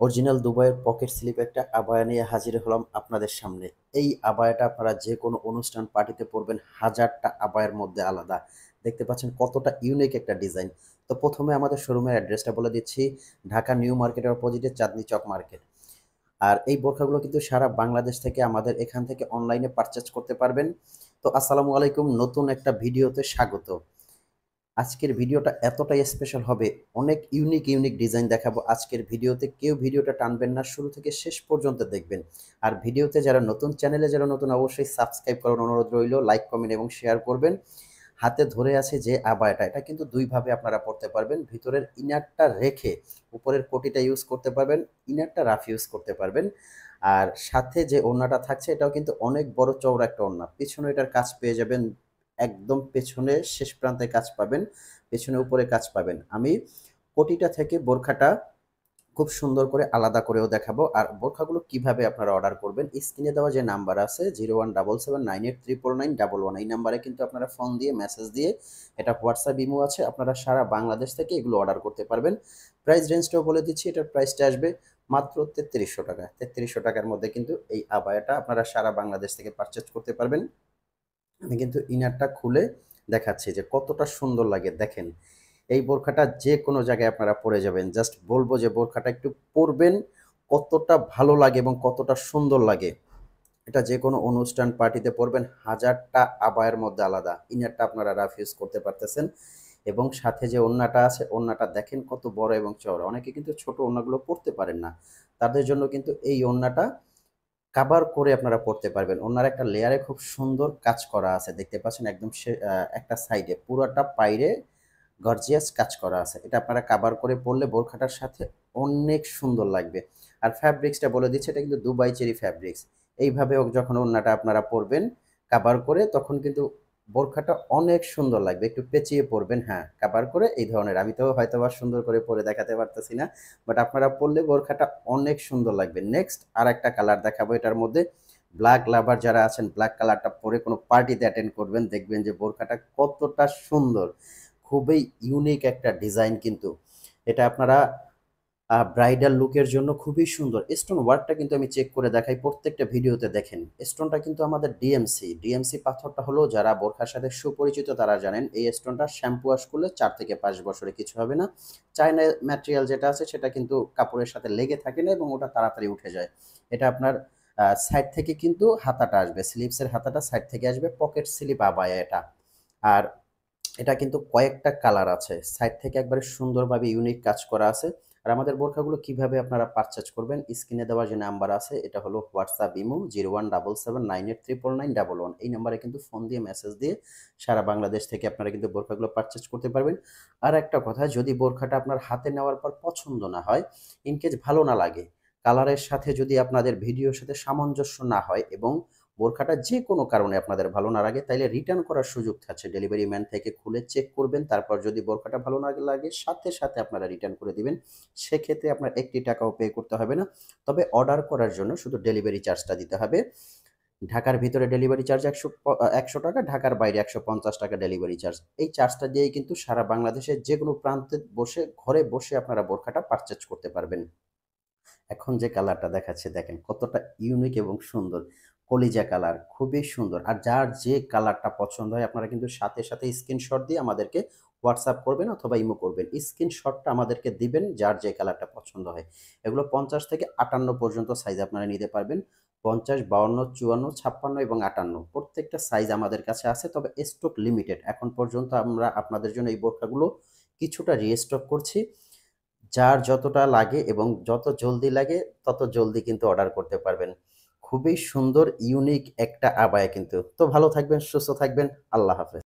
Original দুবাইয়ের pocket slip একটা abaya নিয়ে হাজির হলাম আপনাদের সামনে। এই আবায়াটা আপনারা যে কোনো অনুষ্ঠান পার্টিতে পরবেন, হাজারটা আবায়ের মধ্যে আলাদা। দেখতে পাচ্ছেন কতটা ইউনিক একটা ডিজাইন। তো প্রথমে আমাদের শোরুমের অ্যাড্রেসটা বলে দিচ্ছি। ঢাকা নিউ মার্কেটের অপোজিটে চাঁদনী চক মার্কেট। আর এই বোরখাগুলো কিন্তু সারা বাংলাদেশ থেকে আমাদের এখান থেকে অনলাইনে পারচেজ করতে পারবেন। তো আসসালামু আলাইকুম, নতুন একটা ভিডিওতে স্বাগত। আজকের ভিডিওটা এতটাই স্পেশাল হবে, অনেক ইউনিক ইউনিক ডিজাইন দেখাবো আজকের ভিডিওতে। কেউ ভিডিওটা টানবেন না, শুরু থেকে শেষ পর্যন্ত দেখবেন। আর ভিডিওতে যারা নতুন, চ্যানেলে যারা নতুন, অবশ্যই সাবস্ক্রাইব করার অনুরোধ রইল, লাইক কমেন্ট এবং শেয়ার করবেন। হাতে ধরে আছে যে আবায়াটা, এটা কিন্তু দুইভাবে আপনারা পড়তে পারবেন। ভিতরের ইনারটা রেখে উপরের কোটিটা ইউজ করতে পারবেন, ইনারটা রাফ ইউজ করতে পারবেন। আর সাথে যে ওড়নাটা থাকছে এটাও কিন্তু অনেক বড় চওড়া একটা ওড়না। পিছনে এটার কাজ পেয়ে যাবেন, একদম পেছনে শেষ প্রান্তে কাজ পাবেন, পেছনে উপরে কাজ পাবেন। আমি কোটিটা থেকে বোরখাটা খুব সুন্দর করে আলাদা করেও দেখাবো। আর বোরখাগুলো কিভাবে আপনারা অর্ডার করবেন, স্ক্রিনে দেওয়া যে নাম্বার আছে 01779839911, এই নাম্বারে কিন্তু আপনারা ফোন দিয়ে মেসেজ দিয়ে, এটা হোয়াটসঅ্যাপ ইমো আছে, আপনারা সারা বাংলাদেশ থেকে এগুলো অর্ডার করতে পারবেন। প্রাইস রেঞ্জটাও বলে দিচ্ছি, এটার প্রাইসটা আসবে মাত্র 3300 টাকা। 3300 টাকার মধ্যে কিন্তু এই আবায়াটা আপনারা সারা বাংলাদেশ থেকে পারচেজ করতে পারবেন। আমি কিন্তু ইনারটা খুলে দেখাচ্ছি যে কতটা সুন্দর লাগে, দেখেন। এই বোরখাটা যে কোনো জায়গায় আপনারা পরে যাবেন, জাস্ট বলবো যে বোরখাটা একটু পরবেন, কতটা ভালো লাগে এবং কতটা সুন্দর লাগে। এটা যে কোনো অনুষ্ঠান পার্টিতে পরবেন, হাজারটা আবায়ের মধ্যে আলাদা। ইনারটা আপনারা রাফ ইউজ করতে পারতেছেন। এবং সাথে যে ওড়নাটা আছে, ওড়নাটা দেখেন কত বড় এবং চওড়া। অনেকে কিন্তু ছোট ওড়নাগুলো পরতে পারেন না, তাদের জন্য কিন্তু এই ওড়নাটা কাভার করে আপনারা পড়তে পারবেন। ওনার একটা লেয়ারে খুব সুন্দর কাজ করা আছে, দেখতে পাচ্ছেন একদম একটা সাইডে পুরোটা পাইরে গর্জিয়াস কাজ করা আছে। এটা আপনারা কাভার করে পরলে বোরখাটার সাথে অনেক সুন্দর লাগবে। আর ফ্যাব্রিক্সটা বলে দিচ্ছে, এটা কিন্তু দুবাই চেরি ফ্যাব্রিক্স। এইভাবে যখন ওড়নাটা আপনারা পরবেন কাভার করে, তখন কিন্তু বোরখাটা অনেক সুন্দর লাগবে। একটু পেঁচিয়ে পরবেন, হ্যাঁ, কাভার করে এই ধরনের। আমি তো হয়তো বা সুন্দর করে পরে দেখাতে পারতেছি না, বাট আপনারা পরলে বোরখাটা অনেক সুন্দর লাগবে। নেক্সট আর একটা কালার দেখাবো এটার মধ্যে। ব্ল্যাক লাভার যারা আছেন, ব্ল্যাক কালারটা পরে কোনো পার্টিতে অ্যাটেন্ড করবেন, দেখবেন যে বোরখাটা কতটা সুন্দর। খুবই ইউনিক একটা ডিজাইন কিন্তু। এটা আপনারা ব্রাইডাল লুকের জন্য খুবই সুন্দর। স্টোন ওয়ার্কটা কিন্তু আমি চেক করে দেখাই প্রত্যেকটা ভিডিওতে, দেখেন স্টোনটা কিন্তু আমাদের ডিএমসি। ডিএমসি পাথরটা হলো, যারা বোরখার সাথে সুপরিচিত তারা জানেন, এই স্টোনটা শ্যাম্পু ওয়াশ করলে 4 থেকে 5 বছরে কিছু হবে না। চায়না ম্যাটেরিয়াল যেটা আছে সেটা কিন্তু কাপড়ের সাথে লেগে থাকে না এবং ওটা তাড়াতাড়ি উঠে যায়। এটা আপনার সাইড থেকে কিন্তু হাতাটা আসবে, স্লিভসের হাতাটা সাইড থেকে আসবে, পকেট স্লিপ আবায়া এটা। আর এটা কিন্তু কয়েকটা কালার আছে, সাইড থেকে একবারে সুন্দরভাবে ইউনিক কাজ করা আছে। আর আমাদের বোরখাগুলো কিভাবে আপনারা পারচেজ করবেন, স্ক্রিনে দেওয়া যে নাম্বার আছে, এটা হলো হোয়াটসঅ্যাপ ইমো 01779839911, এই নাম্বারে কিন্তু ফোন দিয়ে মেসেজ দিয়ে সারা বাংলাদেশ থেকে আপনারা কিন্তু বোরখাগুলো পারচেজ করতে পারবেন। আর একটা কথা, যদি বোরখাটা আপনার হাতে নেওয়ার পর পছন্দ না হয়, ইনকেস ভালো না লাগে, কালারের সাথে যদি আপনাদের ভিডিওর সাথে সামঞ্জস্য না হয় এবং বোরখাটা যে কোনো কারণে আপনাদের ভালো না লাগে, তাইলে রিটার্ন করার সুযোগ থাকছে। ডেলিভারি ম্যান থেকে খুলে চেক করবেন, তারপর যদি বোরখাটা ভালো না লাগে, সাথে সাথে আপনারা রিটার্ন করে দিবেন। সেক্ষেত্রে আপনার একটি টাকাও পে করতে হবে না। তবে অর্ডার করার জন্য শুধু ডেলিভারি চার্জটা দিতে হবে। ঢাকার ভিতরে ডেলিভারি চার্জ ১০০ টাকা, ঢাকার বাইরে ১৫০ টাকা ডেলিভারি চার্জ। এই চার্জটা দিয়েই কিন্তু সারা বাংলাদেশের যে কোনো প্রান্তে বসে, ঘরে বসে আপনারা বোরখাটা পারচেজ করতে পারবেন। এখন যে কালারটা দেখাচ্ছে, দেখেন কতটা ইউনিক এবং সুন্দর। কলিজা কালার, খুবই সুন্দর। আর যার যে কালারটা পছন্দ হয়, আপনারা কিন্তু সাথে সাথে স্ক্রিনশট দিয়ে আমাদেরকে হোয়াটসঅ্যাপ করবেন অথবা ইমো করবেন। স্ক্রিনশটটা আমাদেরকে দিবেন যার যে কালারটা পছন্দ হয়। এগুলো ৫০ থেকে ৫৮ পর্যন্ত সাইজ আপনারা নিতে পারবেন। ৫০, ৫২, ৫৪, ৫৬ এবং ৫৮ প্রত্যেকটা সাইজ আমাদের কাছে আছে, তবে স্টক লিমিটেড। এখন পর্যন্ত আমরা আপনাদের জন্য এই বোরখাগুলো কিছুটা রিস্টক করছি। যার যতটা লাগে এবং যত জলদি লাগে তত জলদি কিন্তু অর্ডার করতে পারবেন। খুবই সুন্দর ইউনিক একটা আবায়া কিন্তু। তো ভালো থাকবেন, সুস্থ থাকবেন। আল্লাহ হাফেজ।